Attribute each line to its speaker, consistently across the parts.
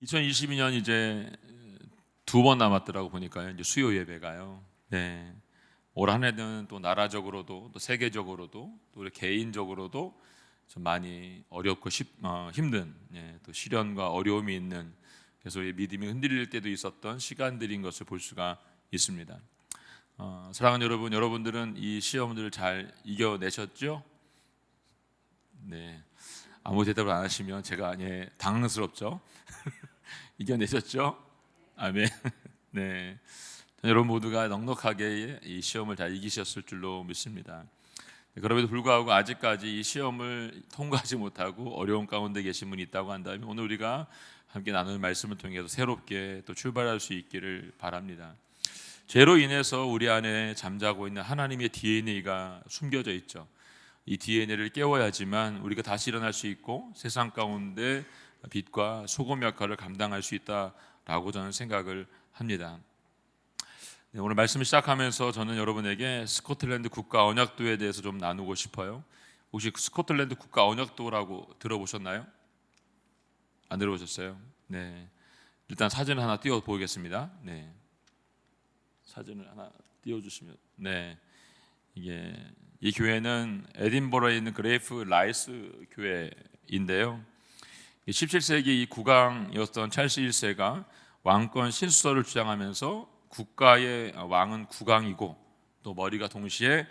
Speaker 1: 2022년 이제 두 번 남았더라고 보니까요. 이제 수요 예배가요. 네. 올 한 해는 또 나라적으로도 또 세계적으로도 또 우리 개인적으로도 좀 많이 어렵고 힘든 또 시련과 어려움이 있는, 그래서 우리 믿음이 흔들릴 때도 있었던 시간들인 것을 볼 수가 있습니다. 사랑하는 여러분, 여러분들은 이 시험들을 잘 이겨내셨죠? 네. 아무 대답을 안 하시면 제가 당황스럽죠. 이겨내셨죠? 아멘. 네. 여러분 모두가 넉넉하게 이 시험을 잘 이기셨을 줄로 믿습니다. 그럼에도 불구하고 아직까지 이 시험을 통과하지 못하고 어려운 가운데 계신 분이 있다고 한다면 오늘 우리가 함께 나누는 말씀을 통해서 새롭게 또 출발할 수 있기를 바랍니다. 죄로 인해서 우리 안에 잠자고 있는 하나님의 DNA가 숨겨져 있죠. 이 DNA를 깨워야지만 우리가 다시 일어날 수 있고 세상 가운데 빛과 소금 역할을 감당할 수 있다라고 저는 생각을 합니다. 네, 오늘 말씀을 시작하면서 저는 여러분에게 스코틀랜드 국가 언약도에 대해서 좀 나누고 싶어요. 혹시 스코틀랜드 국가 언약도라고 들어보셨나요? 안 들어보셨어요? 네. 일단 사진을 하나 띄워 보이겠습니다. 네. 사진을 하나 띄워 주시면 네. 이 교회는 에딘버러에 있는 그레이프 라이스 교회인데요. 17세기 이 국왕이었던 찰스 1세가 왕권 신수설을 주장하면서 국가의 왕은 국왕이고 또 머리가 동시에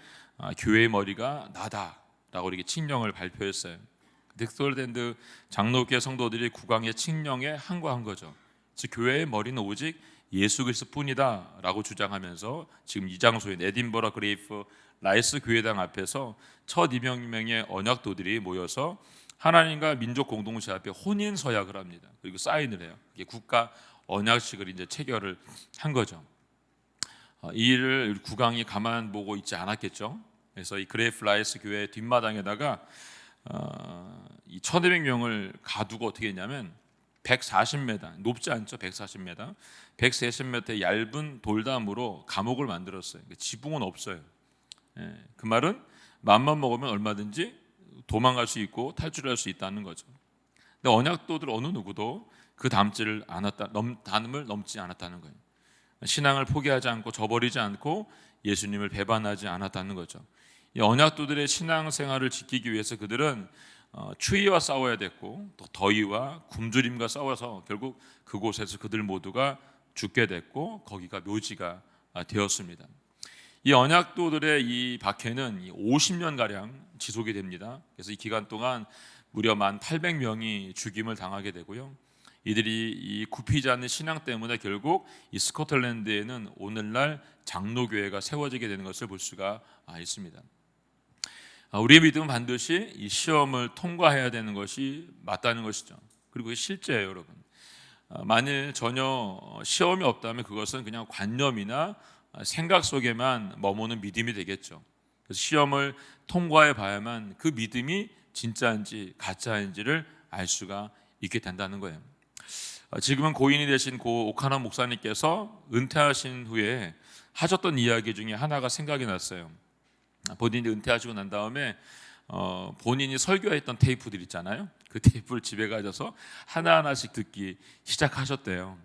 Speaker 1: 교회의 머리가 나다라고 이렇게 칙령을 발표했어요. 스코틀랜드 장로교회 성도들이 국왕의 칙령에 항거한 거죠. 즉 교회의 머리는 오직 예수 그리스도뿐이다라고 주장하면서 지금 이 장소인 에딘버러 그레이프 라이스 교회당 앞에서 첫 200명의 언약도들이 모여서 하나님과 민족 공동체 앞에 혼인 서약을 합니다. 그리고 사인을 해요. 이게 국가 언약식을 이제 체결을 한 거죠. 이 일을 국왕이 가만 보고 있지 않았겠죠. 그래서 이 그레이프 라이스 교회 뒷마당에다가 이 1,200명을 가두고 어떻게 했냐면 140m 높지 않죠. 140m, 130m 얇은 돌담으로 감옥을 만들었어요. 지붕은 없어요. 그 말은 맘만 먹으면 얼마든지 도망갈 수 있고 탈출할 수 있다는 거죠. 근데 언약도들 어느 누구도 그 담을 넘지 않았다는 거예요. 신앙을 포기하지 않고 저버리지 않고 예수님을 배반하지 않았다는 거죠. 이 언약도들의 신앙생활을 지키기 위해서 그들은 추위와 싸워야 됐고 또 더위와 굶주림과 싸워서 결국 그곳에서 그들 모두가 죽게 됐고 거기가 묘지가 되었습니다. 이 언약도들의 이 박해는 50년 가량 지속이 됩니다. 그래서 이 기간 동안 무려 1,800명이 죽임을 당하게 되고요. 이들이 이 굽히지 않는 신앙 때문에 결국 이 스코틀랜드에는 오늘날 장로교회가 세워지게 되는 것을 볼 수가 있습니다. 우리의 믿음은 반드시 이 시험을 통과해야 되는 것이 맞다는 것이죠. 그리고 실제예요, 여러분. 만일 전혀 시험이 없다면 그것은 그냥 관념이나 생각 속에만 머무는 믿음이 되겠죠. 그래서 시험을 통과해 봐야만 그 믿음이 진짜인지 가짜인지를 알 수가 있게 된다는 거예요. 지금은 고인이 되신 고 오카나 목사님께서 은퇴하신 후에 하셨던 이야기 중에 하나가 생각이 났어요. 본인이 은퇴하시고 난 다음에 본인이 설교했던 테이프들 있잖아요. 그 테이프를 집에 가져서 하나하나씩 듣기 시작하셨대요.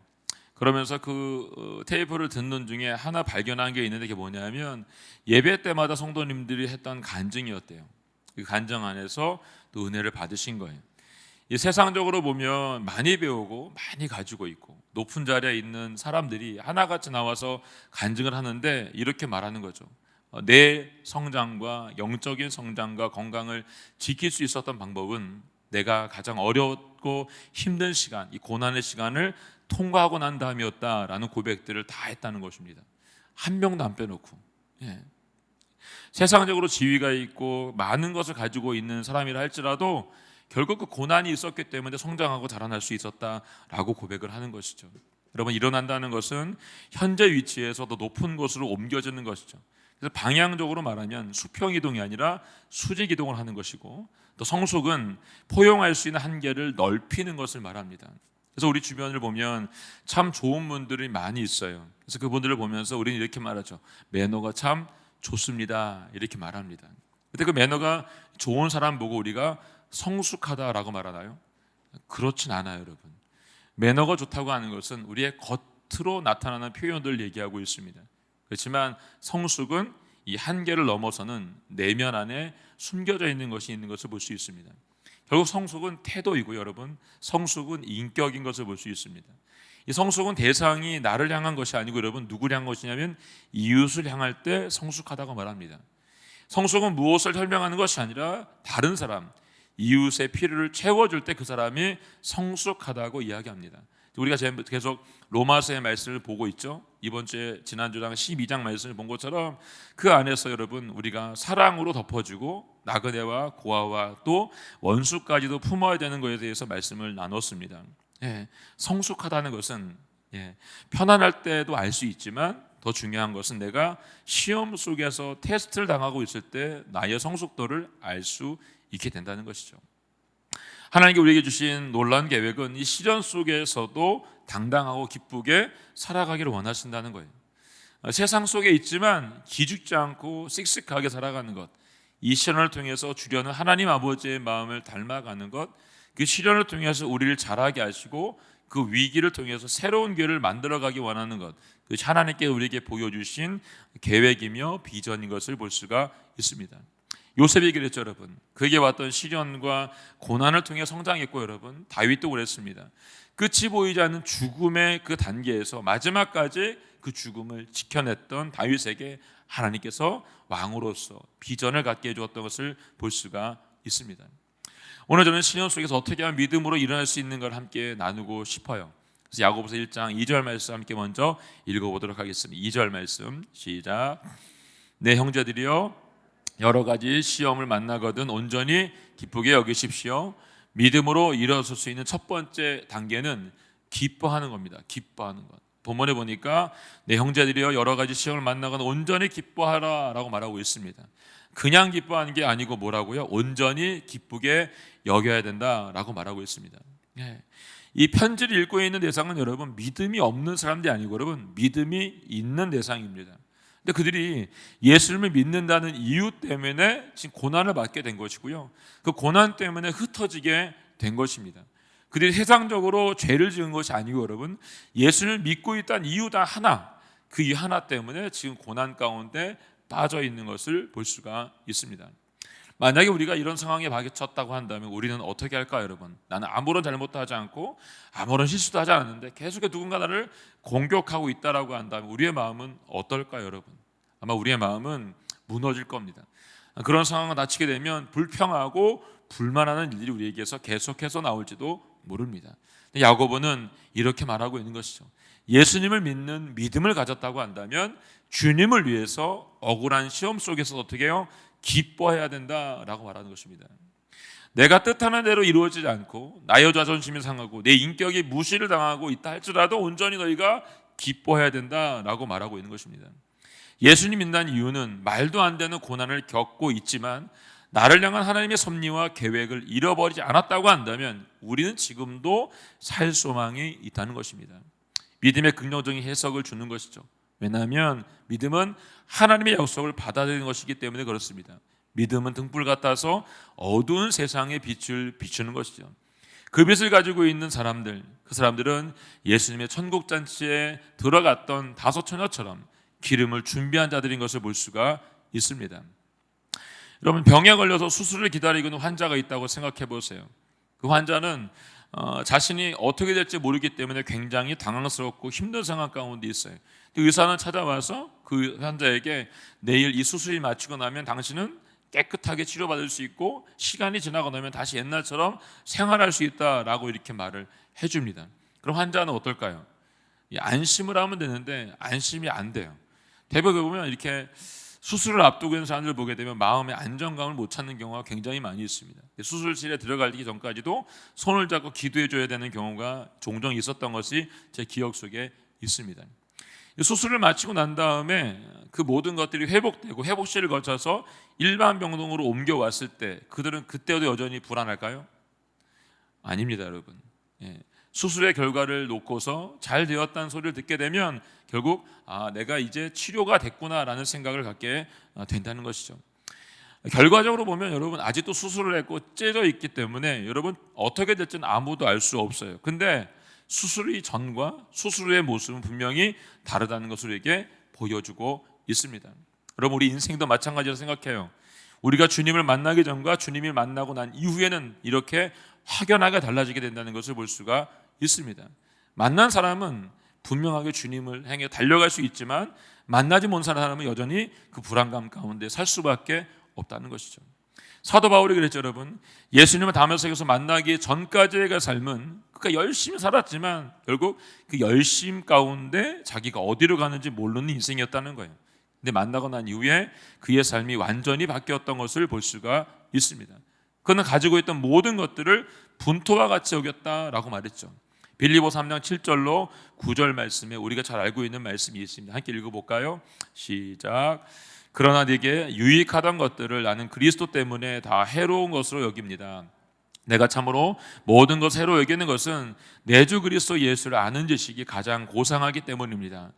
Speaker 1: 그러면서 그 테이프를 듣는 중에 하나 발견한 게 있는데 그게 뭐냐면 예배 때마다 성도님들이 했던 간증이었대요. 그 간증 안에서 또 은혜를 받으신 거예요. 이 세상적으로 보면 많이 배우고 많이 가지고 있고 높은 자리에 있는 사람들이 하나같이 나와서 간증을 하는데 이렇게 말하는 거죠. 내 성장과 영적인 성장과 건강을 지킬 수 있었던 방법은 내가 가장 어렵고 힘든 시간, 이 고난의 시간을 통과하고 난 다음이었다라는 고백들을 다 했다는 것입니다. 한 명도 안 빼놓고. 세상적으로 지위가 있고 많은 것을 가지고 있는 사람이라 할지라도 결국 그 고난이 있었기 때문에 성장하고 자라날 수 있었다라고 고백을 하는 것이죠. 여러분, 일어난다는 것은 현재 위치에서 더 높은 곳으로 옮겨지는 것이죠. 그래서 방향적으로 말하면 수평 이동이 아니라 수직 이동을 하는 것이고, 또 성숙은 포용할 수 있는 한계를 넓히는 것을 말합니다. 그래서 우리 주변을 보면 참 좋은 분들이 많이 있어요. 그래서 그분들을 보면서 우리는 이렇게 말하죠. 매너가 참 좋습니다. 이렇게 말합니다. 근데 그 매너가 좋은 사람 보고 우리가 성숙하다라고 말하나요? 그렇진 않아요, 여러분. 매너가 좋다고 하는 것은 우리의 겉으로 나타나는 표현들을 얘기하고 있습니다. 그렇지만 성숙은 이 한계를 넘어서는 내면 안에 숨겨져 있는 것을 볼 수 있습니다. 결국 성숙은 태도이고요, 여러분. 성숙은 인격인 것을 볼 수 있습니다. 이 성숙은 대상이 나를 향한 것이 아니고 여러분 누구를 향한 것이냐면 이웃을 향할 때 성숙하다고 말합니다. 성숙은 무엇을 설명하는 것이 아니라 다른 사람, 이웃의 필요를 채워줄 때 그 사람이 성숙하다고 이야기합니다. 우리가 계속 로마서의 말씀을 보고 있죠. 이번 주에 지난주랑 12장 말씀을 본 것처럼 그 안에서 여러분 우리가 사랑으로 덮어주고 나그네와 고아와 또 원수까지도 품어야 되는 것에 대해서 말씀을 나눴습니다. 성숙하다는 것은 편안할 때도 알 수 있지만 더 중요한 것은 내가 시험 속에서 테스트를 당하고 있을 때 나의 성숙도를 알 수 있게 된다는 것이죠. 하나님께 우리에게 주신 놀라운 계획은 이 시련 속에서도 당당하고 기쁘게 살아가기를 원하신다는 거예요. 세상 속에 있지만 기죽지 않고 씩씩하게 살아가는 것, 이 시련을 통해서 주려는 하나님 아버지의 마음을 닮아가는 것, 그 시련을 통해서 우리를 자라게 하시고 그 위기를 통해서 새로운 길을 만들어가기 원하는 것, 그 하나님께 우리에게 보여주신 계획이며 비전인 것을 볼 수가 있습니다. 요셉이 그랬죠, 여러분. 그에게 왔던 시련과 고난을 통해 성장했고, 여러분 다윗도 그랬습니다. 끝이 보이지 않는 죽음의 그 단계에서 마지막까지 그 죽음을 지켜냈던 다윗에게 하나님께서 왕으로서 비전을 갖게 해주었던 것을 볼 수가 있습니다. 오늘 저는 시련 속에서 어떻게 하면 믿음으로 일어날 수 있는 걸 함께 나누고 싶어요. 그래서 야고보서 1장 2절 말씀 함께 먼저 읽어보도록 하겠습니다. 2절 말씀 시작. 내 형제들이여 여러 가지 시험을 만나거든 온전히 기쁘게 여기십시오. 믿음으로 일어설 수 있는 첫 번째 단계는 기뻐하는 겁니다. 기뻐하는 것. 본문에 보니까 내 형제들이여 여러 가지 시험을 만나거든 온전히 기뻐하라 라고 말하고 있습니다. 그냥 기뻐하는 게 아니고 뭐라고요? 온전히 기쁘게 여겨야 된다라고 말하고 있습니다. 이 편지를 읽고 있는 대상은 여러분 믿음이 없는 사람들이 아니고 여러분 믿음이 있는 대상입니다. 근데 그들이 예수님을 믿는다는 이유 때문에 지금 고난을 받게 된 것이고요. 그 고난 때문에 흩어지게 된 것입니다. 그들이 세상적으로 죄를 지은 것이 아니고 여러분 예수를 믿고 있다는 이유 단 하나, 그 이유 하나 때문에 지금 고난 가운데 빠져 있는 것을 볼 수가 있습니다. 만약에 우리가 이런 상황에 박혀쳤다고 한다면 우리는 어떻게 할까요, 여러분? 나는 아무런 잘못도 하지 않고 아무런 실수도 하지 않았는데 계속해서 누군가 나를 공격하고 있다라고 한다면 우리의 마음은 어떨까요, 여러분? 아마 우리의 마음은 무너질 겁니다. 그런 상황을 닥치게 되면 불평하고 불만하는 일들이 우리에게서 계속해서 나올지도 모릅니다. 야고보는 이렇게 말하고 있는 것이죠. 예수님을 믿는 믿음을 가졌다고 한다면 주님을 위해서 억울한 시험 속에서 어떻게 해요? 기뻐해야 된다라고 말하는 것입니다. 내가 뜻하는 대로 이루어지지 않고 나의 자존심이 상하고 내 인격이 무시를 당하고 있다 할지라도 온전히 너희가 기뻐해야 된다라고 말하고 있는 것입니다. 예수님 믿는 이유는 말도 안 되는 고난을 겪고 있지만 나를 향한 하나님의 섭리와 계획을 잃어버리지 않았다고 한다면 우리는 지금도 살 소망이 있다는 것입니다. 믿음의 긍정적인 해석을 주는 것이죠. 왜냐하면 믿음은 하나님의 약속을 받아들이는 것이기 때문에 그렇습니다. 믿음은 등불 같아서 어두운 세상에 빛을 비추는 것이죠. 그 빛을 가지고 있는 사람들, 그 사람들은 예수님의 천국잔치에 들어갔던 다섯 처녀처럼 기름을 준비한 자들인 것을 볼 수가 있습니다. 여러분 병에 걸려서 수술을 기다리고 있는 환자가 있다고 생각해 보세요. 그 환자는 자신이 어떻게 될지 모르기 때문에 굉장히 당황스럽고 힘든 상황 가운데 있어요. 의사는 찾아와서 그 환자에게 내일 이 수술이 마치고 나면 당신은 깨끗하게 치료받을 수 있고 시간이 지나고 나면 다시 옛날처럼 생활할 수 있다라고 이렇게 말을 해줍니다. 그럼 환자는 어떨까요? 안심을 하면 되는데 안심이 안 돼요. 대부분 보면 이렇게 수술을 앞두고 있는 사람들을 보게 되면 마음의 안정감을 못 찾는 경우가 굉장히 많이 있습니다. 수술실에 들어가기 전까지도 손을 잡고 기도해 줘야 되는 경우가 종종 있었던 것이 제 기억 속에 있습니다. 수술을 마치고 난 다음에 그 모든 것들이 회복되고 회복실을 거쳐서 일반 병동으로 옮겨왔을 때 그들은 그때도 여전히 불안할까요? 아닙니다, 여러분. 수술의 결과를 놓고서 잘 되었다는 소리를 듣게 되면 결국 내가 이제 치료가 됐구나라는 생각을 갖게 된다는 것이죠. 결과적으로 보면 여러분 아직도 수술을 했고 째져 있기 때문에 여러분 어떻게 될지는 아무도 알 수 없어요. 근데 수술 전과 수술 후의 모습은 분명히 다르다는 것을 우리에게 보여주고 있습니다. 여러분, 우리 인생도 마찬가지로 생각해요. 우리가 주님을 만나기 전과 주님을 만나고 난 이후에는 이렇게 확연하게 달라지게 된다는 것을 볼 수가 있습니다. 만난 사람은 분명하게 주님을 향해 달려갈 수 있지만 만나지 못한 사람은 여전히 그 불안감 가운데 살 수밖에 없다는 것이죠. 사도 바울이 그랬죠, 여러분. 예수님을 다메섹에서 만나기 전까지의 그 삶은 그가 열심히 살았지만 결국 그 열심 가운데 자기가 어디로 가는지 모르는 인생이었다는 거예요. 근데 만나고 난 이후에 그의 삶이 완전히 바뀌었던 것을 볼 수가 있습니다. 그는 가지고 있던 모든 것들을 분토와 같이 여겼다라고 말했죠. 빌립보 3장 7절로 9절 말씀에 우리가 잘 알고 있는 말씀이 있습니다. 함께 읽어볼까요? 시작. 그러나 네게 유익하던 것들을 나는 그리스도 때문에 다 해로운 것으로 여깁니다. 내가 참으로 모든 것을 해로 여기는 것은 내 주 그리스도 예수를 아는 지식이 가장 고상하기 때문입니다.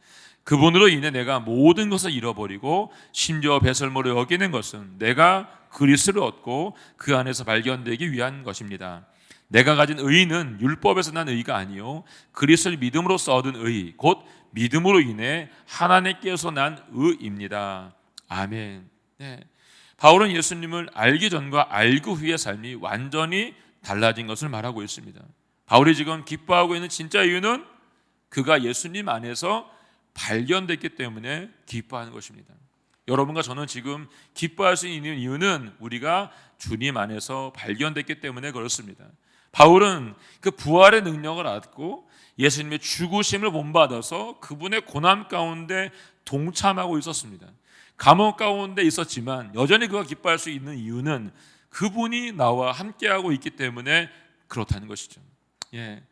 Speaker 1: 그분으로 인해 내가 모든 것을 잃어버리고 심지어 배설물로 여기는 것은 내가 그리스도를 얻고 그 안에서 발견되기 위한 것입니다. 내가 가진 의는 율법에서 난 의가 아니요 그리스도를 믿음으로써 얻은 의 곧 믿음으로 인해 하나님께서 난 의입니다. 아멘. 네. 바울은 예수님을 알기 전과 알고 후의 삶이 완전히 달라진 것을 말하고 있습니다. 바울이 지금 기뻐하고 있는 진짜 이유는 그가 예수님 안에서 발견됐기 때문에 기뻐하는 것입니다. 여러분과 저는 지금 기뻐할 수 있는 이유는 우리가 주님 안에서 발견됐기 때문에 그렇습니다. 바울은 그 부활의 능력을 얻고 예수님의 죽으심을 본받아서 그분의 고난 가운데 동참하고 있었습니다. 감옥 가운데 있었지만 여전히 그가 기뻐할 수 있는 이유는 그분이 나와 함께하고 있기 때문에 그렇다는 것이죠. 예.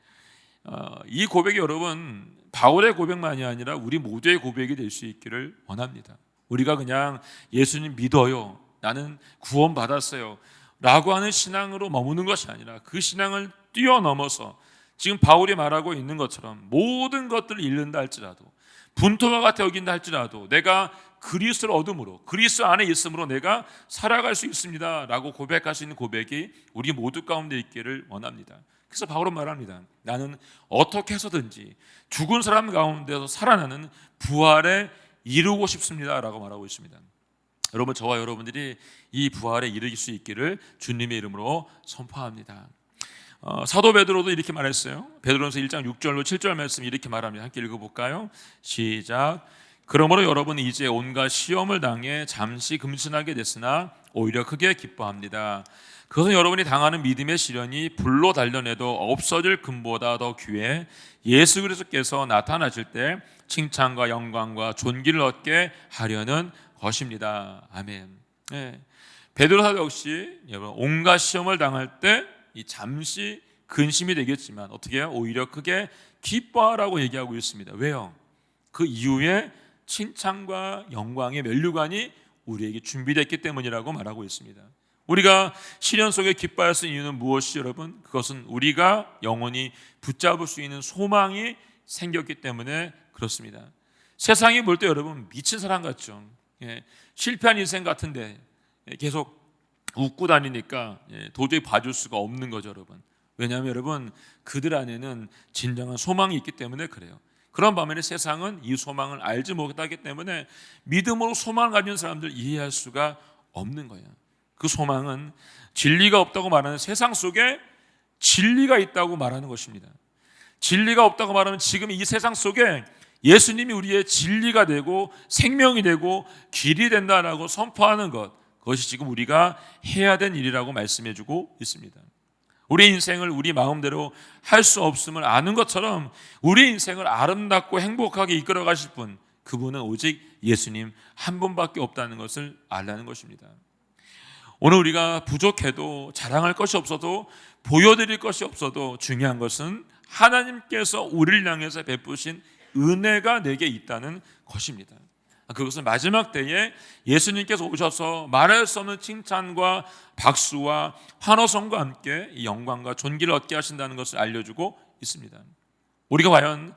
Speaker 1: 이 고백이 여러분 바울의 고백만이 아니라 우리 모두의 고백이 될 수 있기를 원합니다. 우리가 그냥 예수님 믿어요, 나는 구원 받았어요 라고 하는 신앙으로 머무는 것이 아니라 그 신앙을 뛰어넘어서 지금 바울이 말하고 있는 것처럼 모든 것들을 잃는다 할지라도 분토와 같아 여긴다 할지라도 내가 그리스도를 얻음으로 그리스도 안에 있음으로 내가 살아갈 수 있습니다 라고 고백할 수 있는 고백이 우리 모두 가운데 있기를 원합니다. 그래서 바울은 말합니다. 나는 어떻게 해서든지 죽은 사람 가운데서 살아나는 부활에 이루고 싶습니다 라고 말하고 있습니다. 여러분, 저와 여러분들이 이 부활에 이르길 수 있기를 주님의 이름으로 선포합니다. 사도 베드로도 이렇게 말했어요. 베드로전서 1장 6절로 7절 말씀이 이렇게 말합니다. 함께 읽어볼까요? 시작. 그러므로 여러분은 이제 온갖 시험을 당해 잠시 금신하게 됐으나 오히려 크게 기뻐합니다. 그것은 여러분이 당하는 믿음의 시련이 불로 단련해도 없어질 금보다 더 귀해 예수 그리스도께서 나타나실 때 칭찬과 영광과 존귀를 얻게 하려는 것입니다. 아멘. 네. 베드로 사도 역시 여러분 온갖 시험을 당할 때 이 잠시 근심이 되겠지만 어떻게 해요? 오히려 크게 기뻐하라고 얘기하고 있습니다. 왜요? 그 이후에 칭찬과 영광의 면류관이 우리에게 준비됐기 때문이라고 말하고 있습니다. 우리가 시련 속에 기뻐할 수 있는 이유는 무엇이 여러분? 그것은 우리가 영원히 붙잡을 수 있는 소망이 생겼기 때문에 그렇습니다. 세상이 볼 때 여러분 미친 사람 같죠. 실패한 인생 같은데 계속 웃고 다니니까 도저히 봐줄 수가 없는 거죠, 여러분. 왜냐하면 여러분 그들 안에는 진정한 소망이 있기 때문에 그래요. 그런 반면에 세상은 이 소망을 알지 못하기 때문에 믿음으로 소망을 가진 사람들 이해할 수가 없는 거예요. 그 소망은 진리가 없다고 말하는 세상 속에 진리가 있다고 말하는 것입니다. 진리가 없다고 말하면 지금 이 세상 속에 예수님이 우리의 진리가 되고 생명이 되고 길이 된다라고 선포하는 것, 그것이 지금 우리가 해야 될 일이라고 말씀해주고 있습니다. 우리 인생을 우리 마음대로 할 수 없음을 아는 것처럼 우리 인생을 아름답고 행복하게 이끌어 가실 분, 그분은 오직 예수님 한 분밖에 없다는 것을 알라는 것입니다. 오늘 우리가 부족해도 자랑할 것이 없어도 보여드릴 것이 없어도 중요한 것은 하나님께서 우리를 향해서 베푸신 은혜가 내게 있다는 것입니다. 그것은 마지막 때에 예수님께서 오셔서 말할 수 없는 칭찬과 박수와 환호성과 함께 이 영광과 존귀를 얻게 하신다는 것을 알려주고 있습니다. 우리가 과연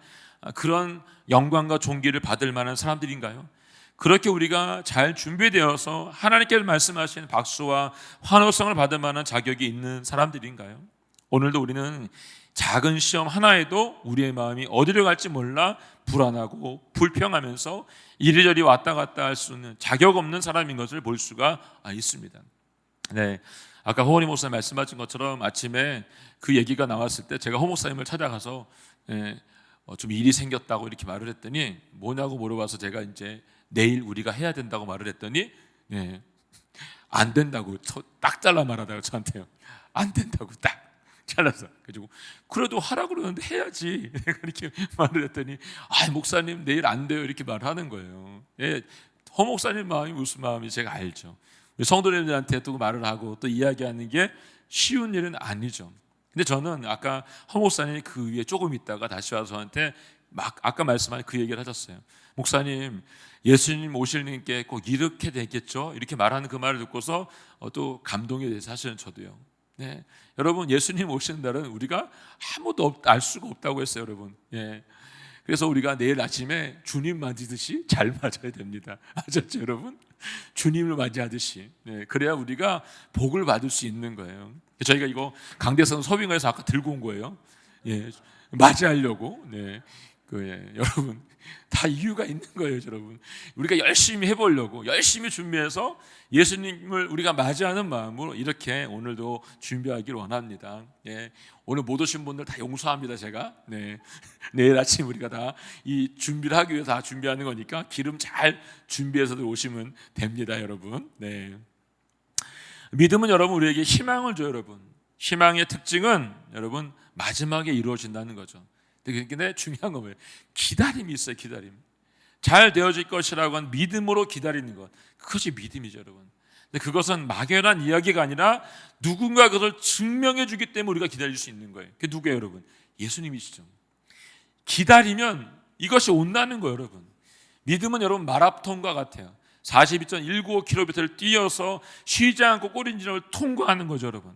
Speaker 1: 그런 영광과 존귀를 받을 만한 사람들인가요? 그렇게 우리가 잘 준비되어서 하나님께서 말씀하신 박수와 환호성을 받을 만한 자격이 있는 사람들인가요? 오늘도 우리는 작은 시험 하나에도 우리의 마음이 어디로 갈지 몰라 불안하고 불평하면서 이리저리 왔다 갔다 할 수 있는 자격 없는 사람인 것을 볼 수가 있습니다. 네, 아까 허원희 목사님 말씀하신 것처럼 아침에 그 얘기가 나왔을 때 제가 허 목사님을 찾아가서 좀 일이 생겼다고 이렇게 말을 했더니 뭐냐고 물어봐서 제가 이제 내일 우리가 해야 된다고 말을 했더니 안 된다고 딱 잘라 말하다가 저한테요. 안 된다고 딱 잘라서. 그래가지고 그래도 하라고 그러는데 해야지. 이렇게 말을 했더니 목사님 내일 안 돼요 이렇게 말하는 거예요. 허 목사님 마음이 무슨 마음인지 제가 알죠. 성도님들한테 또 말을 하고 또 이야기하는 게 쉬운 일은 아니죠. 근데 저는 아까 허 목사님이 그 위에 조금 있다가 다시 와서 저한테 아까 말씀한 그 얘기를 하셨어요. 목사님 예수님 오실님께 꼭 이렇게 되겠죠? 이렇게 말하는 그 말을 듣고서 또 감동이 돼서 사실은 저도요. 네, 여러분 예수님 오시는 날은 우리가 아무도 알 수가 없다고 했어요, 여러분. 그래서 우리가 내일 아침에 주님 맞이듯이 잘 맞아야 됩니다. 아셨죠, 여러분? 주님을 맞이하듯이. 그래야 우리가 복을 받을 수 있는 거예요. 저희가 이거 강대성 서빙회에서 아까 들고 온 거예요. 맞이하려고. 여러분 다 이유가 있는 거예요, 여러분. 우리가 열심히 해보려고 열심히 준비해서 예수님을 우리가 맞이하는 마음으로 이렇게 오늘도 준비하기를 원합니다. 오늘 못 오신 분들 다 용서합니다, 제가. 내일 아침 우리가 다 이 준비를 하기 위해서 다 준비하는 거니까 기름 잘 준비해서들 오시면 됩니다, 여러분. 믿음은 여러분 우리에게 희망을 줘요, 여러분. 희망의 특징은 여러분 마지막에 이루어진다는 거죠. 근데 중요한 건 뭐예요? 기다림이 있어요. 기다림. 잘 되어질 것이라고 한 믿음으로 기다리는 것, 그것이 믿음이죠, 여러분. 근데 그것은 막연한 이야기가 아니라 누군가 그것을 증명해 주기 때문에 우리가 기다릴 수 있는 거예요. 그게 누구예요, 여러분? 예수님이시죠. 기다리면 이것이 온다는 거예요, 여러분. 믿음은 여러분 마라톤과 같아요. 42.195km를 뛰어서 쉬지 않고 꼬린지를 통과하는 거죠, 여러분.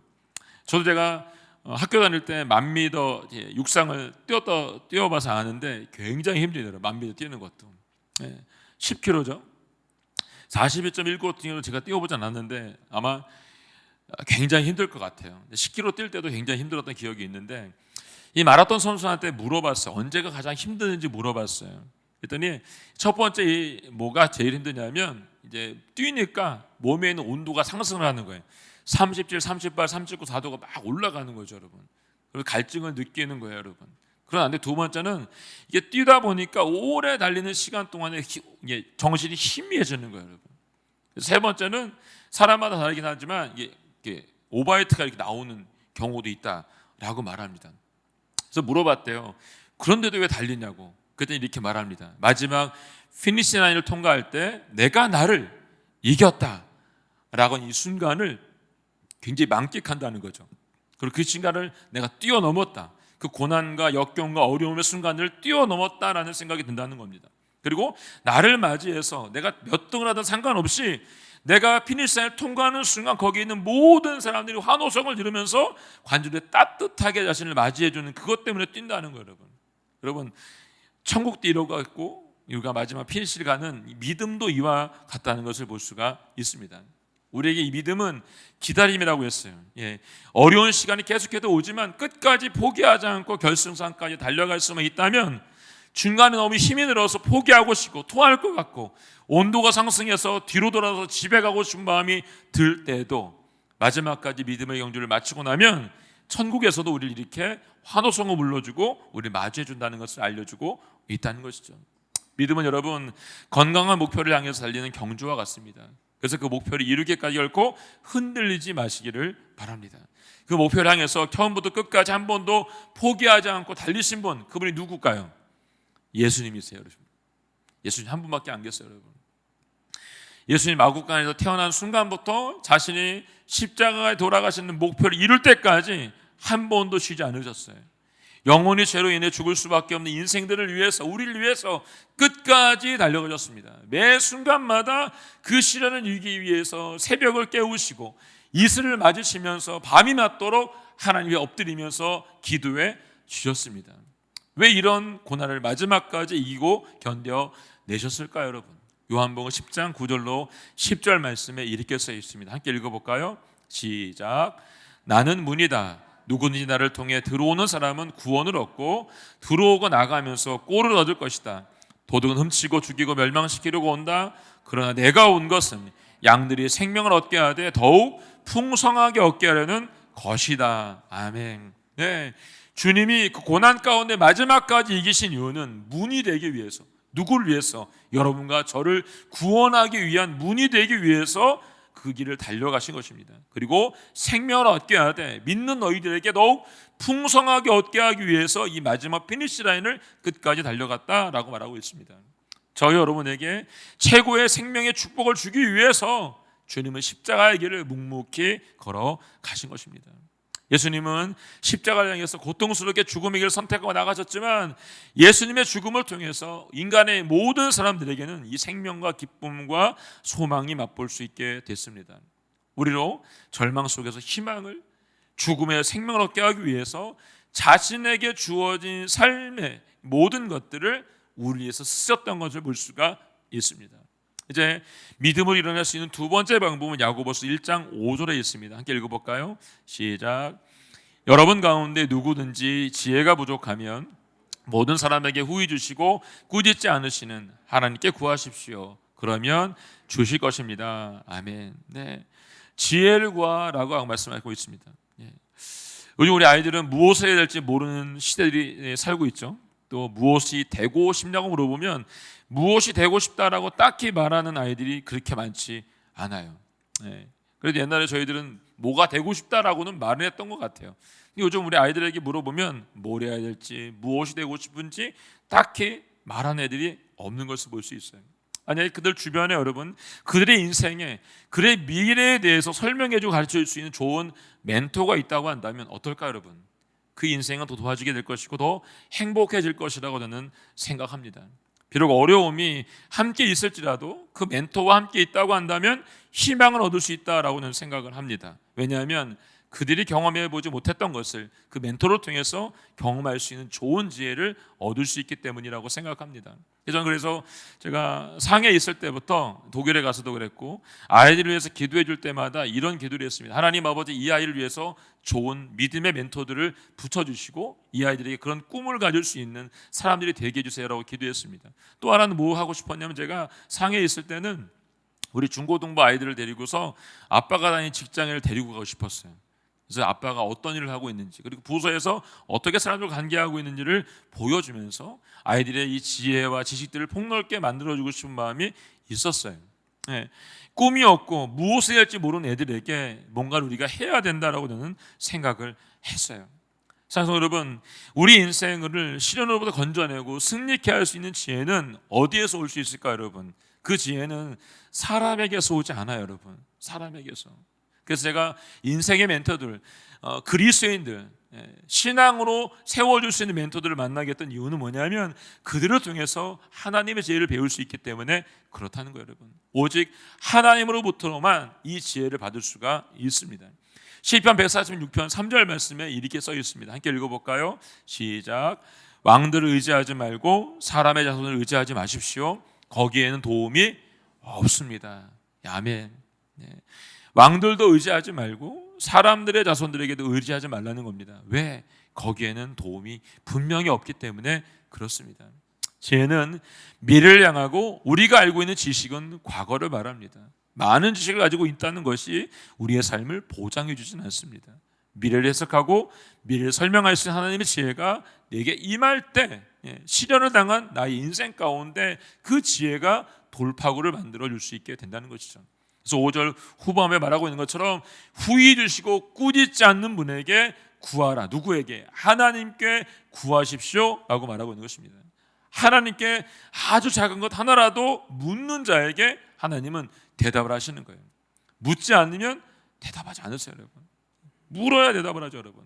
Speaker 1: 저도 제가 학교 다닐 때 1000m 육상을 뛰어봐서 아는데 굉장히 힘들더라고요. 1000m 뛰는 것도 10km죠. 42.195km 제가 뛰어보지 않았는데 아마 굉장히 힘들 것 같아요. 10km 뛸 때도 굉장히 힘들었던 기억이 있는데 이 마라톤 선수한테 물어봤어요. 언제가 가장 힘드는지 물어봤어요. 그랬더니 첫 번째 뭐가 제일 힘드냐면 이제 뛰니까 몸에 있는 온도가 상승을 하는 거예요. 37, 38, 39, 4도가 막 올라가는 거죠, 여러분. 그리고 갈증을 느끼는 거예요, 여러분. 그런데 두 번째는 이게 뛰다 보니까 오래 달리는 시간 동안에 정신이 희미해지는 거예요, 여러분. 세 번째는 사람마다 다르긴 하지만 이게 오바이트가 이렇게 나오는 경우도 있다라고 말합니다. 그래서 물어봤대요. 그런데도 왜 달리냐고. 그랬더니 이렇게 말합니다. 마지막 피니시 라인을 통과할 때 내가 나를 이겼다라고 이 순간을 굉장히 만끽한다는 거죠. 그리고 그 순간을 내가 뛰어넘었다. 그 고난과 역경과 어려움의 순간을 뛰어넘었다라는 생각이 든다는 겁니다. 그리고 나를 맞이해서 내가 몇 등을 하든 상관없이 내가 피니시라인을 통과하는 순간 거기에 있는 모든 사람들이 환호성을 지르면서 관중들이 따뜻하게 자신을 맞이해주는 그것 때문에 뛴다는 거예요, 여러분. 여러분 천국도 이루어가 있고 우리가 마지막 피니시를 가는 믿음도 이와 같다는 것을 볼 수가 있습니다. 우리에게 이 믿음은 기다림이라고 했어요. 어려운 시간이 계속해서 오지만 끝까지 포기하지 않고 결승선까지 달려갈 수만 있다면 중간에 너무 힘이 들어서 포기하고 싶고 토할 것 같고 온도가 상승해서 뒤로 돌아서 집에 가고 싶은 마음이 들 때도 마지막까지 믿음의 경주를 마치고 나면 천국에서도 우리를 이렇게 환호성을 불러주고 우리를 맞이해 준다는 것을 알려주고 있다는 것이죠. 믿음은 여러분 건강한 목표를 향해서 달리는 경주와 같습니다. 그래서 그 목표를 이루기까지 결코 흔들리지 마시기를 바랍니다. 그 목표를 향해서 처음부터 끝까지 한 번도 포기하지 않고 달리신 분, 그분이 누굴까요? 예수님이세요, 여러분. 예수님 한 분밖에 안 계세요, 여러분. 예수님 마구간에서 태어난 순간부터 자신이 십자가에 돌아가시는 목표를 이룰 때까지 한 번도 쉬지 않으셨어요. 영원히 죄로 인해 죽을 수밖에 없는 인생들을 위해서, 우리를 위해서 끝까지 달려가셨습니다. 매 순간마다 그 시련을 이기기 위해서 새벽을 깨우시고 이슬을 맞으시면서 밤이 낮도록 하나님 위에 엎드리면서 기도해 주셨습니다. 왜 이런 고난을 마지막까지 이기고 견뎌내셨을까요, 여러분? 요한복음 10장 9절로 10절 말씀에 이렇게 써 있습니다. 함께 읽어볼까요? 시작. 나는 문이다. 누구든지 나를 통해 들어오는 사람은 구원을 얻고 들어오고 나가면서 꼴을 얻을 것이다. 도둑은 훔치고 죽이고 멸망시키려고 온다. 그러나 내가 온 것은 양들이 생명을 얻게 하되 더욱 풍성하게 얻게 하려는 것이다. 아멘. 네, 주님이 그 고난 가운데 마지막까지 이기신 이유는 문이 되기 위해서, 누구를 위해서? 여러분과 저를 구원하기 위한 문이 되기 위해서 그 길을 달려가신 것입니다. 그리고 생명을 얻게 하되 믿는 너희들에게 더욱 풍성하게 얻게 하기 위해서 이 마지막 피니시 라인을 끝까지 달려갔다라고 말하고 있습니다. 저희 여러분에게 최고의 생명의 축복을 주기 위해서 주님은 십자가의 길을 묵묵히 걸어 가신 것입니다. 예수님은 십자가를 향해서 고통스럽게 죽음의 길을 선택하고 나가셨지만 예수님의 죽음을 통해서 인간의 모든 사람들에게는 이 생명과 기쁨과 소망이 맛볼 수 있게 됐습니다. 우리로 절망 속에서 희망을, 죽음의 생명을 얻게 하기 위해서 자신에게 주어진 삶의 모든 것들을 우리 위해서 쓰셨던 것을 볼 수가 있습니다. 이제 믿음을 일어날 수 있는 두 번째 방법은 야고보서 1장 5절에 있습니다. 함께 읽어볼까요? 시작. 여러분 가운데 누구든지 지혜가 부족하면 모든 사람에게 후히 주시고 꾸짖지 않으시는 하나님께 구하십시오. 그러면 주실 것입니다. 아멘. 네, 지혜를 구하라고 말씀하고 있습니다. 요즘 우리 아이들은 무엇을 해야 될지 모르는 시대들이 살고 있죠. 또 무엇이 되고 싶냐고 물어보면 무엇이 되고 싶다라고 딱히 말하는 아이들이 그렇게 많지 않아요. 그래도 옛날에 저희들은 뭐가 되고 싶다라고는 말을 했던 것 같아요. 요즘 우리 아이들에게 물어보면 뭘 해야 될지, 무엇이 되고 싶은지 딱히 말하는 애들이 없는 것을 볼 수 있어요. 아니, 그들 주변에 여러분, 그들의 인생에, 그들의 미래에 대해서 설명해주고 가르쳐줄 수 있는 좋은 멘토가 있다고 한다면 어떨까 여러분? 그 인생은 더 도와주게 될 것이고 더 행복해질 것이라고 저는 생각합니다. 비록 어려움이 함께 있을지라도 그 멘토와 함께 있다고 한다면 희망을 얻을 수 있다라고 저는 생각을 합니다. 왜냐하면 그들이 경험해보지 못했던 것을 그 멘토를 통해서 경험할 수 있는 좋은 지혜를 얻을 수 있기 때문이라고 생각합니다. 저는 그래서 제가 상해에 있을 때부터 독일에 가서도 그랬고 아이들을 위해서 기도해 줄 때마다 이런 기도를 했습니다. 하나님 아버지, 이 아이를 위해서 좋은 믿음의 멘토들을 붙여주시고 이 아이들에게 그런 꿈을 가질 수 있는 사람들이 되게 해주세요라고 기도했습니다. 또 하나는 뭐 하고 싶었냐면 제가 상해에 있을 때는 우리 중고등부 아이들을 데리고서 아빠가 다니는 직장을 데리고 가고 싶었어요. 그래서 아빠가 어떤 일을 하고 있는지, 그리고 부서에서 어떻게 사람들과 관계하고 있는지를 보여주면서 아이들의 이 지혜와 지식들을 폭넓게 만들어주고 싶은 마음이 있었어요. 꿈이 없고 무엇을 해야 할지 모르는 애들에게 뭔가를 우리가 해야 된다라고 저는 생각을 했어요. 사실 여러분, 우리 인생을 시련으로부터 건져내고 승리케 할 수 있는 지혜는 어디에서 올 수 있을까요 여러분? 그 지혜는 사람에게서 오지 않아요 여러분. 사람에게서. 그래서 제가 인생의 멘토들, 그리스도인들, 신앙으로 세워줄 수 있는 멘토들을 만나게 했던 이유는 뭐냐면 그들을 통해서 하나님의 지혜를 배울 수 있기 때문에 그렇다는 거예요 여러분. 오직 하나님으로부터만 이 지혜를 받을 수가 있습니다. 시편 146편 3절 말씀에 이렇게 써 있습니다. 함께 읽어볼까요? 시작. 왕들을 의지하지 말고 사람의 자손을 의지하지 마십시오. 거기에는 도움이 없습니다. 아멘. 왕들도 의지하지 말고 사람들의 자손들에게도 의지하지 말라는 겁니다. 왜? 거기에는 도움이 분명히 없기 때문에 그렇습니다. 지혜는 미래를 향하고 우리가 알고 있는 지식은 과거를 말합니다. 많은 지식을 가지고 있다는 것이 우리의 삶을 보장해 주진 않습니다. 미래를 해석하고 미래를 설명할 수 있는 하나님의 지혜가 내게 임할 때 시련을 당한 나의 인생 가운데 그 지혜가 돌파구를 만들어 줄 수 있게 된다는 것이죠. 그래서 5절 후반에 말하고 있는 것처럼 후히 주시고 꾸짖지 않는 분에게 구하라. 누구에게? 하나님께 구하십시오 라고 말하고 있는 것입니다. 하나님께 아주 작은 것 하나라도 묻는 자에게 하나님은 대답을 하시는 거예요. 묻지 않으면 대답하지 않으세요 여러분. 물어야 대답을 하죠 여러분.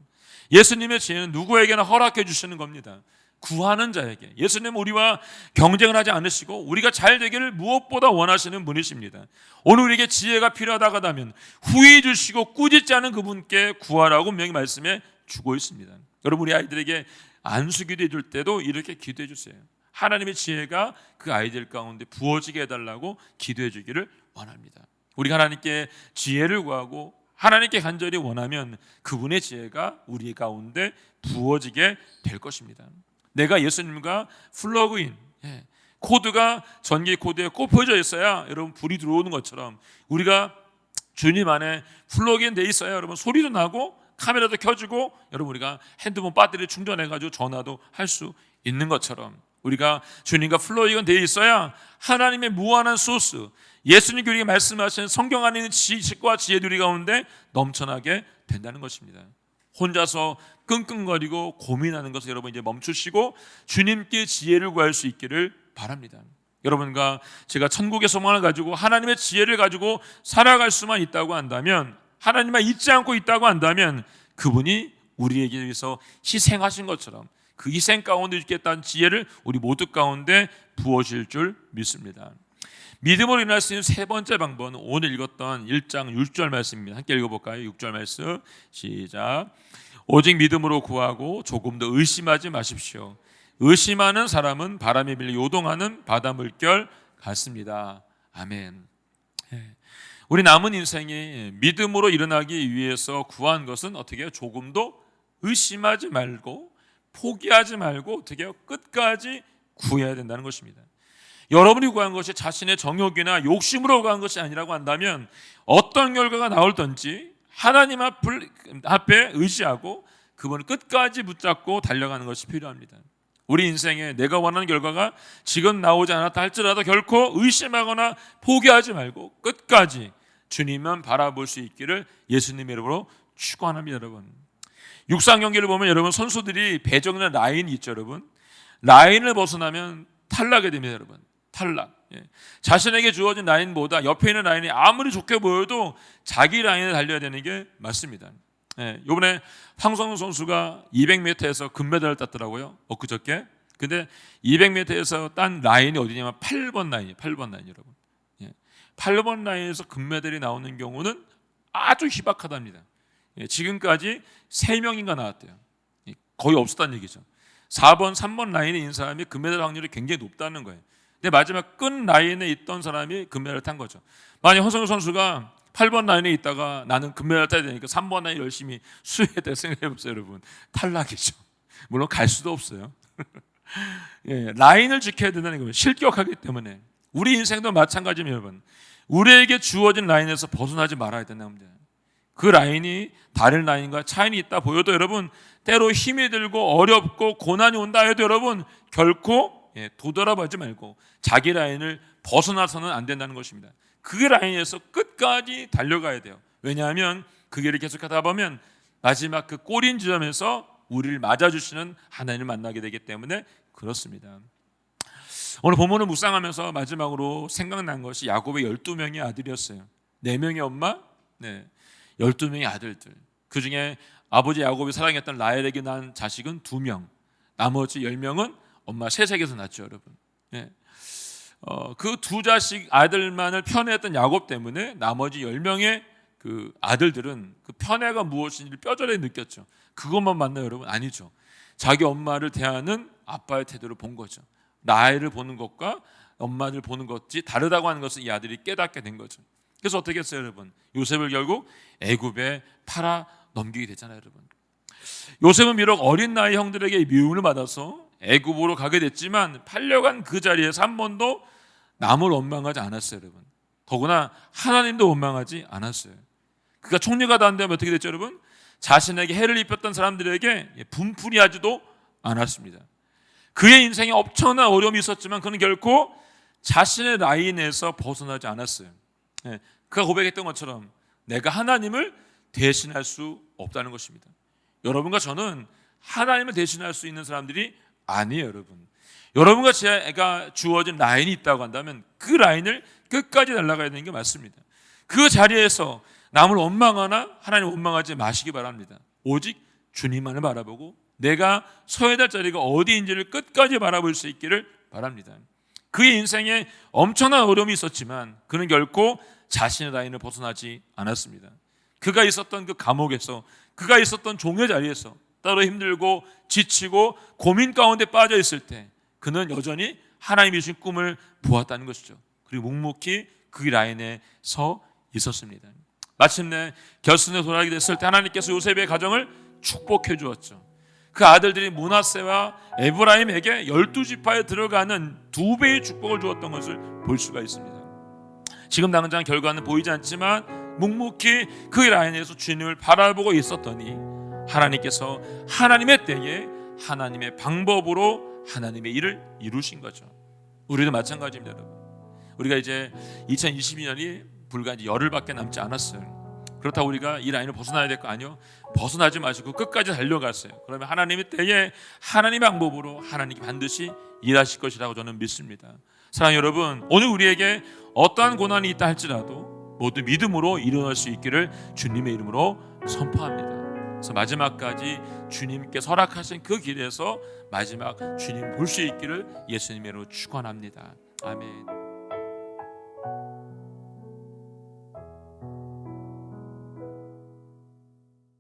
Speaker 1: 예수님의 지혜는 누구에게나 허락해 주시는 겁니다. 구하는 자에게. 예수님은 우리와 경쟁을 하지 않으시고 우리가 잘 되기를 무엇보다 원하시는 분이십니다. 오늘 우리에게 지혜가 필요하다고 하다면 후히 주시고 꾸짖지 않은 그분께 구하라고 분명히 말씀해 주고 있습니다. 여러분, 우리 아이들에게 안수 기도해 줄 때도 이렇게 기도해 주세요. 하나님의 지혜가 그 아이들 가운데 부어지게 해달라고 기도해 주기를 원합니다. 우리가 하나님께 지혜를 구하고 하나님께 간절히 원하면 그분의 지혜가 우리 가운데 부어지게 될 것입니다. 내가 예수님과 플러그인, 코드가 전기 코드에 꼽혀져 있어야 여러분 불이 들어오는 것처럼 우리가 주님 안에 플러그인 돼 있어야 여러분 소리도 나고 카메라도 켜지고 여러분 우리가 핸드폰 배터리 충전해가지고 전화도 할 수 있는 것처럼 우리가 주님과 플러그인 돼 있어야 하나님의 무한한 소스, 예수님께 우리가 말씀하신 성경 안에 있는 지식과 지혜들이 우리 가운데 넘쳐나게 된다는 것입니다. 혼자서 끙끙거리고 고민하는 것을 여러분 이제 멈추시고 주님께 지혜를 구할 수 있기를 바랍니다. 여러분과 제가 천국의 소망을 가지고 하나님의 지혜를 가지고 살아갈 수만 있다고 한다면, 하나님만 잊지 않고 있다고 한다면 그분이 우리에게 위해서 희생하신 것처럼 그 희생 가운데 있겠다는 지혜를 우리 모두 가운데 부어질 줄 믿습니다. 믿음으로 일어날 수 있는 세 번째 방법은 오늘 읽었던 1장 6절 말씀입니다. 함께 읽어볼까요? 6절 말씀 시작. 오직 믿음으로 구하고 조금 더 의심하지 마십시오. 의심하는 사람은 바람에 밀려 요동하는 바다 물결 같습니다. 아멘. 우리 남은 인생이 믿음으로 일어나기 위해서 구한 것은 어떻게 해요? 조금도 의심하지 말고 포기하지 말고 어떻게 해요? 끝까지 구해야 된다는 것입니다. 여러분이 구한 것이 자신의 정욕이나 욕심으로 구한 것이 아니라고 한다면 어떤 결과가 나올든지 하나님 앞에 의지하고 그분을 끝까지 붙잡고 달려가는 것이 필요합니다. 우리 인생에 내가 원하는 결과가 지금 나오지 않았다 할지라도 결코 의심하거나 포기하지 말고 끝까지 주님만 바라볼 수 있기를 예수님의 이름으로 축원합니다. 여러분, 육상 경기를 보면 여러분 선수들이 배정이나 라인이 있죠. 여러분, 라인을 벗어나면 탈락이 됩니다. 여러분, 탈락. 자신에게 주어진 라인보다 옆에 있는 라인이 아무리 좋게 보여도 자기 라인에 달려야 되는 게 맞습니다. 이번에 황성우 선수가 200m에서 금메달을 땄더라고요. 엊그저께. 근데 200m에서 딴 라인이 어디냐면 8번 라인이에요. 8번 라인 여러분. 8번 라인에서 금메달이 나오는 경우는 아주 희박하답니다. 지금까지 3명인가 나왔대요. 거의 없었다는 얘기죠. 4번, 3번 라인에 있는 사람이 금메달 확률이 굉장히 높다는 거예요. 근데 마지막 끝 라인에 있던 사람이 금메달을 탄 거죠. 만약 황성우 선수가 8번 라인에 있다가 나는 금메달 따야 되니까 3번 라인 열심히 수혜해야 될 생각해보세요. 여러분, 탈락이죠. 물론 갈 수도 없어요. 라인을 지켜야 된다는 거예요. 실격하기 때문에. 우리 인생도 마찬가지입니다. 여러분, 우리에게 주어진 라인에서 벗어나지 말아야 된다는 겁니다. 그 라인이 다른 라인과 차이는 있다 보여도 여러분 때로 힘이 들고 어렵고 고난이 온다 해도 여러분 결코 도돌아보지 말고 자기 라인을 벗어나서는 안 된다는 것입니다. 그 라인에서 끝까지 달려가야 돼요. 왜냐하면 그 길을 계속하다 보면 마지막 그 꼬린 지점에서 우리를 맞아주시는 하나님을 만나게 되기 때문에 그렇습니다. 오늘 본문을 묵상하면서 마지막으로 생각난 것이 야곱의 12명의 아들이었어요. 4명의 엄마, 12명의 아들들. 그 중에 아버지 야곱이 사랑했던 라헬에게 난 자식은 2명, 나머지 10명은 엄마 셋에게서 낳죠. 여러분. 그 2 자식 아들만을 편애했던 야곱 때문에 나머지 10명의 그 아들들은 그 편애가 무엇인지를 뼈저리게 느꼈죠. 그것만 맞나요, 여러분? 아니죠. 자기 엄마를 대하는 아빠의 태도를 본 거죠. 라헬을 보는 것과 엄마를 보는 것이 다르다고 하는 것을 이 아들이 깨닫게 된 거죠. 그래서 어떻게 했어요, 여러분? 요셉을 결국 애굽에 팔아 넘기게 되잖아요, 여러분. 요셉은 비록 어린 나이 형들에게 미움을 받아서 애굽으로 가게 됐지만 팔려간 그 자리에서 한 번도 남을 원망하지 않았어요, 여러분. 더구나 하나님도 원망하지 않았어요. 그가 총리가 안 되면 어떻게 됐죠, 여러분? 자신에게 해를 입혔던 사람들에게 분풀이하지도 않았습니다. 그의 인생에 엄청난 어려움이 있었지만 그는 결코 자신의 라인에서 벗어나지 않았어요. 그가 고백했던 것처럼 내가 하나님을 대신할 수 없다는 것입니다. 여러분과 저는 하나님을 대신할 수 있는 사람들이 아니에요, 여러분. 여러분과 제가 주어진 라인이 있다고 한다면 그 라인을 끝까지 날아가야 되는 게 맞습니다. 그 자리에서 남을 원망하나 하나님 원망하지 마시기 바랍니다. 오직 주님만을 바라보고 내가 서야 될 자리가 어디인지를 끝까지 바라볼 수 있기를 바랍니다. 그의 인생에 엄청난 어려움이 있었지만 그는 결코 자신의 라인을 벗어나지 않았습니다. 그가 있었던 그 감옥에서, 그가 있었던 종의 자리에서 따로 힘들고 지치고 고민 가운데 빠져 있을 때 그는 여전히 하나님이 주신 꿈을 보았다는 것이죠. 그리고 묵묵히 그 라인에 서 있었습니다. 마침내 결승에 돌아가게 됐을 때 하나님께서 요셉의 가정을 축복해 주었죠. 그 아들들이 므낫세와 에브라임에게 12지파에 들어가는 2배의 축복을 주었던 것을 볼 수가 있습니다. 지금 당장 결과는 보이지 않지만 묵묵히 그 라인에서 주님을 바라보고 있었더니 하나님께서 하나님의 때에 하나님의 방법으로 하나님의 일을 이루신 거죠. 우리도 마찬가지입니다, 여러분. 우리가 이제 2022년이 불과 이제 열흘밖에 남지 않았어요. 그렇다고 우리가 이 라인을 벗어나야 될 거 아니요? 벗어나지 마시고 끝까지 달려갔어요. 그러면 하나님의 때에 하나님의 방법으로 하나님이 반드시 일하실 것이라고 저는 믿습니다. 사랑하는 여러분, 오늘 우리에게 어떠한 고난이 있다 할지라도 모두 믿음으로 일어날 수 있기를 주님의 이름으로 선포합니다. 그래서 마지막까지 주님께 허락하신 그 길에서 마지막 주님 볼 수 있기를 예수님의 이름으로 축원합니다. 아멘.